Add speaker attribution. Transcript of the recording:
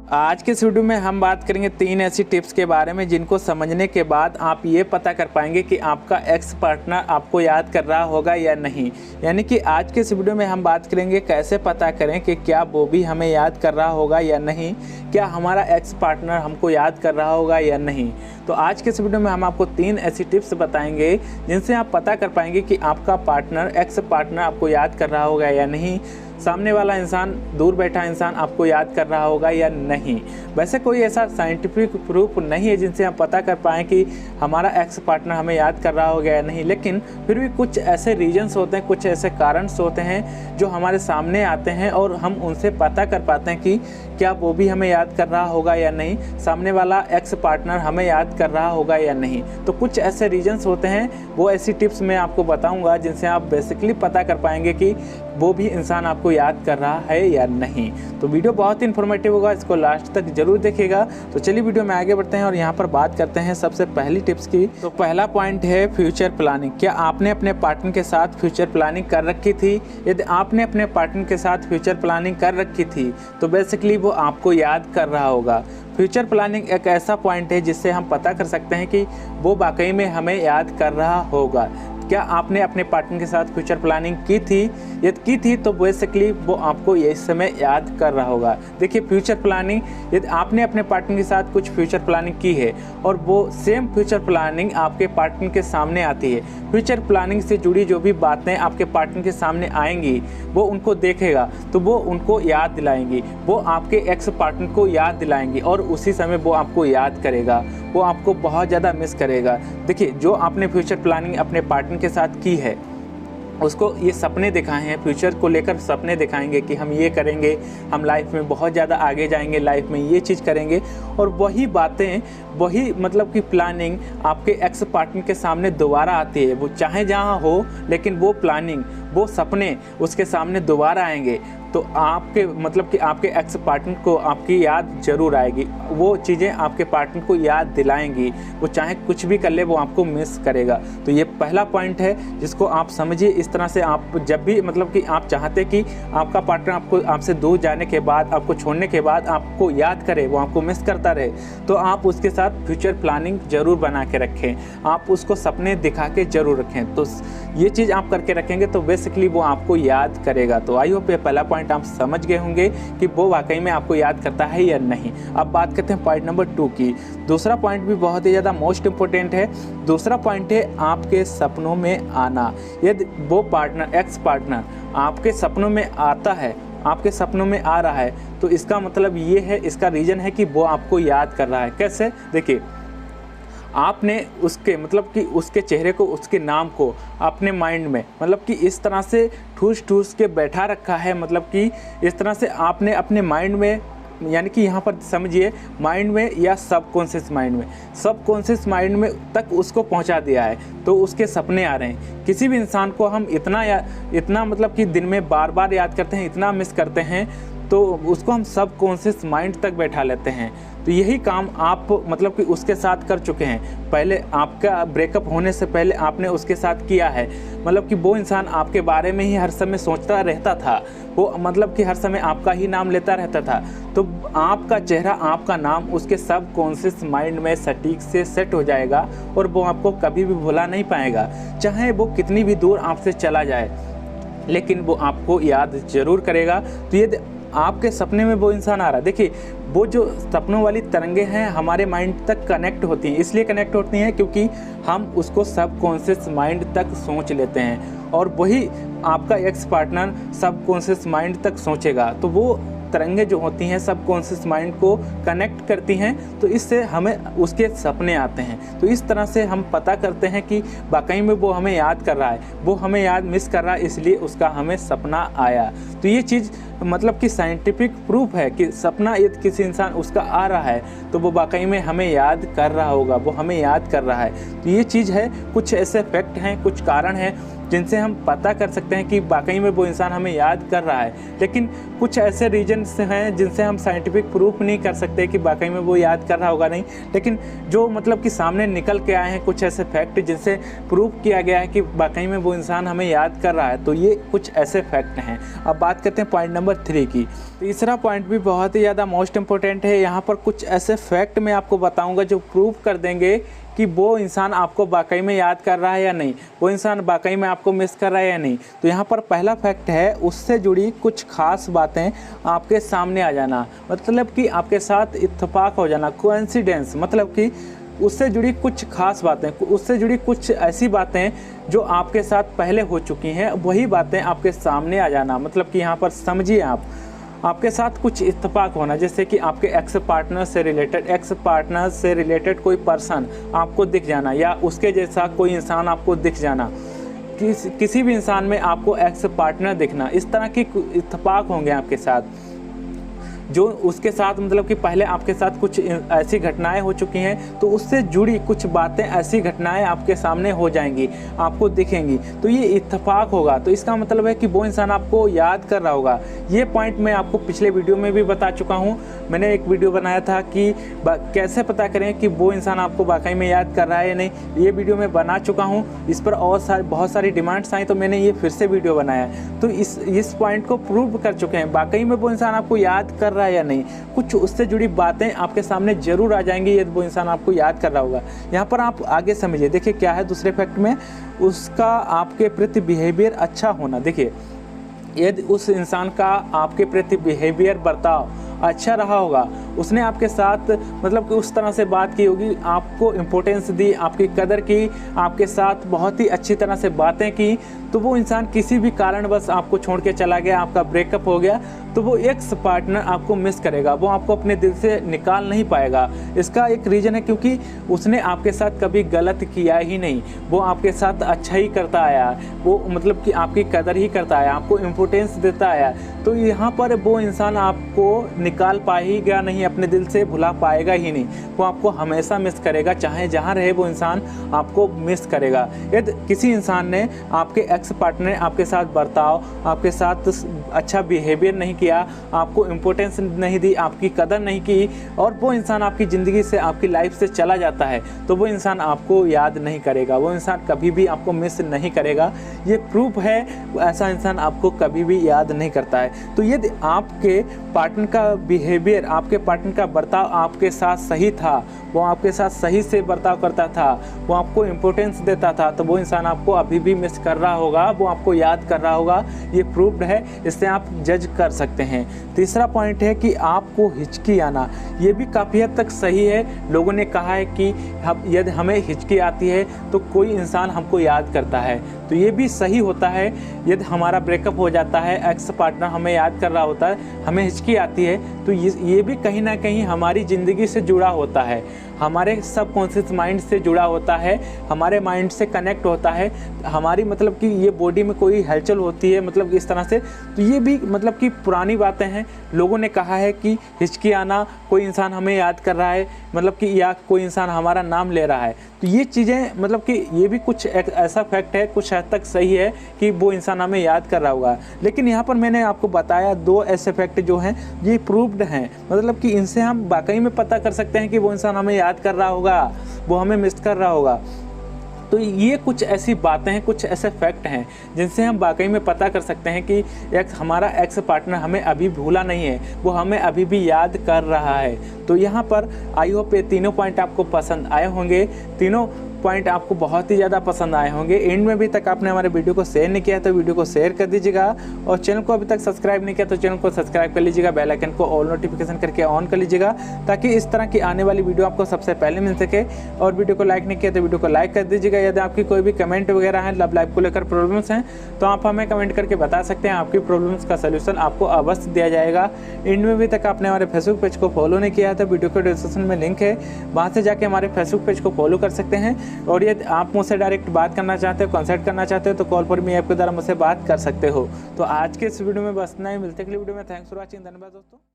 Speaker 1: आज के इस वीडियो में हम बात करेंगे 3 ऐसी टिप्स के बारे में जिनको समझने के बाद आप ये पता कर पाएंगे कि आपका एक्स पार्टनर आपको याद कर रहा होगा या नहीं। यानी कि आज के इस वीडियो में हम बात करेंगे कैसे पता करें कि क्या वो भी हमें याद कर रहा होगा या नहीं, क्या हमारा एक्स पार्टनर हमको याद कर रहा होगा या नहीं। तो आज के इस वीडियो में हम आपको 3 ऐसी टिप्स बताएंगे जिनसे आप पता कर पाएंगे कि आपका पार्टनर एक्स पार्टनर आपको याद कर रहा होगा या नहीं, सामने वाला इंसान, दूर बैठा इंसान आपको याद कर रहा होगा या नहीं। वैसे कोई ऐसा साइंटिफिक प्रूफ नहीं है जिनसे हम पता कर पाएँ कि हमारा एक्स पार्टनर हमें याद कर रहा होगा या नहीं, लेकिन फिर भी कुछ ऐसे रीजन्स होते हैं, कुछ ऐसे कारणस होते हैं जो हमारे सामने आते हैं और हम उनसे पता कर पाते हैं कि क्या वो भी हमें याद कर रहा होगा या नहीं, सामने वाला एक्स पार्टनर हमें याद कर रहा होगा या नहीं। तो कुछ ऐसे रीजन्स होते हैं, वो ऐसी टिप्स मैं आपको बताऊंगा जिनसे आप बेसिकली पता कर पाएंगे कि वो भी इंसान आपको याद कर रहा है या नहीं। तो वीडियो बहुत ही इन्फॉर्मेटिव होगा, इसको लास्ट तक जरूर देखिएगा। तो चलिए वीडियो में आगे बढ़ते हैं और यहाँ पर बात करते हैं सबसे पहली टिप्स की। तो पहला पॉइंट है फ्यूचर प्लानिंग। क्या आपने अपने पार्टनर के साथ फ्यूचर प्लानिंग कर रखी थी? यदि आपने अपने पार्टनर के साथ फ्यूचर प्लानिंग कर रखी थी तो बेसिकली वो आपको याद कर रहा होगा। फ्यूचर प्लानिंग एक ऐसा पॉइंट है जिससे हम पता कर सकते हैं कि वो वाकई में हमें याद कर रहा होगा। क्या आपने अपने पार्टनर के साथ फ्यूचर प्लानिंग की थी? यदि की थी तो बेसिकली वो आपको इस समय याद कर रहा होगा। देखिए, फ्यूचर प्लानिंग, यदि आपने अपने पार्टनर के साथ कुछ फ्यूचर प्लानिंग की है और वो सेम फ्यूचर प्लानिंग आपके पार्टनर के सामने आती है, फ्यूचर प्लानिंग से जुड़ी जो भी बातें आपके पार्टनर के सामने आएंगी वो उनको देखेगा तो वो उनको याद दिलाएंगी, वो आपके एक्स पार्टनर को याद दिलाएंगी और उसी समय वो आपको याद करेगा, वो आपको बहुत ज़्यादा मिस करेगा। देखिए, जो आपने फ्यूचर प्लानिंग अपने पार्टनर के साथ की है उसको ये सपने दिखाए हैं, फ्यूचर को लेकर सपने दिखाएंगे कि हम ये करेंगे, हम लाइफ में बहुत ज़्यादा आगे जाएंगे, लाइफ में ये चीज़ करेंगे, और वही बातें, वही मतलब कि प्लानिंग आपके एक्स पार्टनर के सामने दोबारा आती है। वो चाहे जहाँ हो लेकिन वो प्लानिंग, वो सपने उसके सामने दोबारा आएंगे तो आपके मतलब कि आपके एक्स पार्टनर को आपकी याद ज़रूर आएगी, वो चीज़ें आपके पार्टनर को याद दिलाएंगी। वो चाहे कुछ भी कर ले वो आपको मिस करेगा। तो ये पहला पॉइंट है जिसको आप समझिए। इस तरह से आप जब भी मतलब कि आप चाहते कि आपका पार्टनर आपको, आपसे दूर जाने के बाद, आपको छोड़ने के बाद आपको याद करे, वो आपको मिस करता रहे, तो आप उसके साथ फ्यूचर प्लानिंग ज़रूर बना के रखें, आप उसको सपने दिखा के ज़रूर रखें। तो ये चीज़ आप करके रखेंगे तो बेसिकली वो आपको याद करेगा। तो आई होप ये पहला पॉइंट आप समझ गए होंगे कि वो वाकई में आपको याद करता है या नहीं। अब बात करते हैं पॉइंट नंबर 2 की। दूसरा पॉइंट भी बहुत ही ज़्यादा मोस्ट इंपॉर्टेंट है। दूसरा पॉइंट है आपके सपनों में आना। यदि वो पार्टनर, एक्स पार्टनर आपके सपनों में आता है, आपके सपनों में आ रहा है, तो इसका मतलब ये है, इसका रीज़न है कि वो आपको याद कर रहा है। कैसे? देखिए, आपने उसके मतलब कि उसके चेहरे को, उसके नाम को अपने माइंड में मतलब कि इस तरह से ठूस ठूस के बैठा रखा है, मतलब कि इस तरह से आपने अपने माइंड में, यानी कि यहाँ पर समझिए माइंड में या सबकॉन्शियस माइंड में, सबकॉन्शियस माइंड में तक उसको पहुँचा दिया है तो उसके सपने आ रहे हैं। किसी भी इंसान को हम इतना मतलब कि दिन में बार बार याद करते हैं, इतना मिस करते हैं, तो उसको हम सबकॉन्शियस माइंड तक बैठा लेते हैं। तो यही काम आप मतलब कि उसके साथ कर चुके हैं। पहले आपका ब्रेकअप होने से पहले आपने उसके साथ किया है, मतलब कि वो इंसान आपके बारे में ही हर समय सोचता रहता था, वो मतलब कि हर समय आपका ही नाम लेता रहता था। तो आपका चेहरा, आपका नाम उसके सबकॉन्शियस माइंड में सटीक से सेट हो जाएगा और वो आपको कभी भी भुला नहीं पाएगा, चाहे वो कितनी भी दूर आपसे चला जाए, लेकिन वो आपको याद ज़रूर करेगा। तो ये आपके सपने में वो इंसान आ रहा है। देखिए, वो जो सपनों वाली तरंगे हैं हमारे माइंड तक कनेक्ट होती हैं, इसलिए कनेक्ट होती हैं क्योंकि हम उसको सबकॉन्शियस माइंड तक सोच लेते हैं और वही आपका एक्स पार्टनर सबकॉन्शियस माइंड तक सोचेगा। तो वो तरंगे जो होती हैं सबकॉन्शियस माइंड को कनेक्ट करती हैं, तो इससे हमें उसके सपने आते हैं। तो इस तरह से हम पता करते हैं कि वाकई में वो हमें याद कर रहा है, वो हमें याद मिस कर रहा है, इसलिए उसका हमें सपना आया। तो ये चीज़ मतलब कि साइंटिफिक प्रूफ है कि सपना यदि किसी इंसान उसका आ रहा है तो वो वाकई में हमें याद कर रहा होगा, वो हमें याद कर रहा है। तो ये चीज़ है, कुछ ऐसे फैक्ट हैं, कुछ कारण हैं जिनसे हम पता कर सकते हैं कि वाकई में वो इंसान हमें याद कर रहा है। लेकिन कुछ ऐसे रीजन्स हैं जिनसे हम साइंटिफिक प्रूफ नहीं कर सकते कि वाकई में वो याद कर रहा होगा नहीं, लेकिन जो मतलब कि सामने निकल के आए हैं कुछ ऐसे फैक्ट जिनसे प्रूफ किया गया है कि वाकई में वो इंसान हमें याद कर रहा है। तो ये कुछ ऐसे फैक्ट हैं। अब बात करते हैं पॉइंट नंबर 3 की। तीसरा पॉइंट भी बहुत ही ज़्यादा मोस्ट इंपॉर्टेंट है। यहाँ पर कुछ ऐसे फैक्ट मैं आपको बताऊंगा जो प्रूफ कर देंगे कि वो इंसान आपको वाकई में याद कर रहा है या नहीं, वो इंसान वाकई में आपको मिस कर रहा है या नहीं। तो यहाँ पर पहला फैक्ट है, उससे जुड़ी कुछ खास बातें आपके सामने आ जाना, मतलब कि आपके साथ इत्तेफाक हो जाना, कोइंसिडेंस, मतलब कि उससे जुड़ी कुछ खास बातें, उससे जुड़ी कुछ ऐसी बातें जो आपके साथ पहले हो चुकी हैं, वही बातें आपके सामने आ जाना। मतलब कि यहाँ पर समझिए आपके साथ कुछ इत्तेफाक होना, जैसे कि आपके एक्स पार्टनर से रिलेटेड कोई पर्सन आपको दिख जाना, या उसके जैसा कोई इंसान आपको दिख जाना, किसी भी इंसान में आपको एक्स पार्टनर दिखना, इस तरह की इत्तेफाक होंगे आपके साथ, जो उसके साथ मतलब कि पहले आपके साथ कुछ ऐसी घटनाएं हो चुकी हैं, तो उससे जुड़ी कुछ बातें, ऐसी घटनाएं आपके सामने हो जाएंगी, आपको दिखेंगी, तो ये इत्तेफाक होगा। तो इसका मतलब है कि वो इंसान आपको याद कर रहा होगा। ये पॉइंट मैं आपको पिछले वीडियो में भी बता चुका हूँ। मैंने एक वीडियो बनाया था कि कैसे पता करें कि वो इंसान आपको वाकई में याद कर रहा है या नहीं, ये वीडियो मैं बना चुका हूँ। इस पर और बहुत सारी डिमांड्स आई, तो मैंने ये फिर से वीडियो बनाया। तो इस पॉइंट को प्रूव कर चुके हैं, वाकई में वो इंसान आपको याद कर रहा है या नहीं। कुछ उससे जुड़ी बातें आपके सामने जरूर आ जाएंगी यदि वो इंसान आपको याद कर रहा होगा। यहाँ पर आप आगे समझिए, देखिए क्या है दूसरे फैक्ट में, उसका आपके प्रति बिहेवियर अच्छा होना। देखिए यदि उस इंसान का आपके प्रति बिहेवियर, बर्ताव अच्छा रहा होगा, उसने आपके साथ मतलब कि उस तरह से बात की होगी, आपको इम्पोर्टेंस दी, आपकी कदर की, आपके साथ बहुत ही अच्छी तरह से बातें की, तो वो इंसान किसी भी कारणवश आपको छोड़ के चला गया, आपका ब्रेकअप हो गया, तो वो एक्स पार्टनर आपको मिस करेगा, वो आपको अपने दिल से निकाल नहीं पाएगा। इसका एक रीज़न है क्योंकि उसने आपके साथ कभी गलत किया ही नहीं, वो आपके साथ अच्छा ही करता आया, वो मतलब कि आपकी कदर ही करता आया, आपको इम्पोर्टेंस देता आया। तो यहाँ पर वो इंसान आपको निकाल पाएगा नहीं, अपने दिल से भुला पाएगा ही नहीं, वो आपको हमेशा मिस करेगा, चाहे जहाँ रहे वो इंसान आपको मिस करेगा। यदि किसी इंसान ने, आपके एक्स पार्टनर ने आपके साथ बर्ताव, आपके साथ अच्छा बिहेवियर नहीं किया, आपको इम्पोर्टेंस नहीं दी, आपकी कदर नहीं की, और वो इंसान आपकी ज़िंदगी से, आपकी लाइफ से चला जाता है, तो वो इंसान आपको याद नहीं करेगा, वो इंसान कभी भी आपको मिस नहीं करेगा। ये प्रूफ है, ऐसा इंसान आपको कभी भी याद नहीं करता है। तो यदि आपके पार्टनर का बिहेवियर, आपके पार्टनर का बर्ताव आपके साथ सही था, वो आपके साथ सही से बर्ताव करता था, वो आपको इम्पोर्टेंस देता था, तो वो इंसान आपको अभी भी मिस कर रहा होगा, वो आपको याद कर रहा होगा। ये प्रूफ्ड है, इससे आप जज कर सकते हैं। तीसरा पॉइंट है कि आपको हिचकी आना, ये भी काफ़ी हद तक सही है। लोगों ने कहा है कि यदि हमें हिचकी आती है तो कोई इंसान हमको याद करता है, तो ये भी सही होता है। यदि हमारा ब्रेकअप हो जाता है, एक्स पार्टनर हमें याद कर रहा होता है, हमें हिचकी आती है, तो ये भी कहीं ना कहीं हमारी ज़िंदगी से जुड़ा होता है, हमारे सबकॉन्शियस माइंड से जुड़ा होता है, हमारे माइंड से कनेक्ट होता है, हमारी मतलब कि ये बॉडी में कोई हलचल होती है, मतलब इस तरह से। तो ये भी मतलब कि पुरानी बातें हैं। लोगों ने कहा है कि हिचकी आना, कोई इंसान हमें याद कर रहा है, मतलब कि या कोई इंसान हमारा नाम ले रहा है, तो ये चीज़ें मतलब कि ये भी कुछ एक ऐसा फैक्ट है, कुछ हद तक सही है कि वो इंसान हमें याद कर रहा होगा। लेकिन यहाँ पर मैंने आपको बताया 2 ऐसे फैक्ट जो हैं ये प्रूव्ड हैं, मतलब कि इनसे हम वाकई में पता कर सकते हैं कि वो इंसान हमें याद कर रहा होगा, वो हमें मिस कर रहा होगा। तो ये कुछ ऐसी बातें हैं, कुछ ऐसे फैक्ट हैं जिनसे हम वाकई में पता कर सकते हैं कि हमारा एक्स पार्टनर हमें अभी भूला नहीं है, वो हमें अभी भी याद कर रहा है। तो यहाँ पर आई होप ये तीनों पॉइंट आपको पसंद आए होंगे, तीनों पॉइंट आपको बहुत ही ज़्यादा पसंद आए होंगे। एंड में भी तक आपने हमारे वीडियो को शेयर नहीं किया तो वीडियो को शेयर कर दीजिएगा, और चैनल को अभी तक सब्सक्राइब नहीं किया तो चैनल को सब्सक्राइब कर लीजिएगा, बेल आइकन को ऑल नोटिफिकेशन करके ऑन कर लीजिएगा, ताकि इस तरह की आने वाली वीडियो आपको सबसे पहले मिल सके। और वीडियो को लाइक नहीं किया तो वीडियो को लाइक कर दीजिएगा। यदि आपकी कोई भी कमेंट वगैरह है, लव लाइफ को लेकर प्रॉब्लम्स हैं, तो आप हमें कमेंट करके बता सकते हैं, आपकी प्रॉब्लम्स का सोल्यूशन आपको अवश्य दिया जाएगा। एंड में भी तक आपने हमारे फेसबुक पेज को फॉलो नहीं किया तो वीडियो के डिस्क्रिप्शन में लिंक है, वहाँ से जाके हमारे फेसबुक पेज को फॉलो कर सकते हैं। और यदि आप मुझसे डायरेक्ट बात करना चाहते हो, कंसल्ट करना चाहते हो, तो कॉल पर मी ऐप के द्वारा मुझसे बात कर सकते हो। तो आज के इस वीडियो में बस इतना ही, मिलते हैं अगली वीडियो में। थैंक्स फॉर वॉचिंग, धन्यवाद दोस्तों।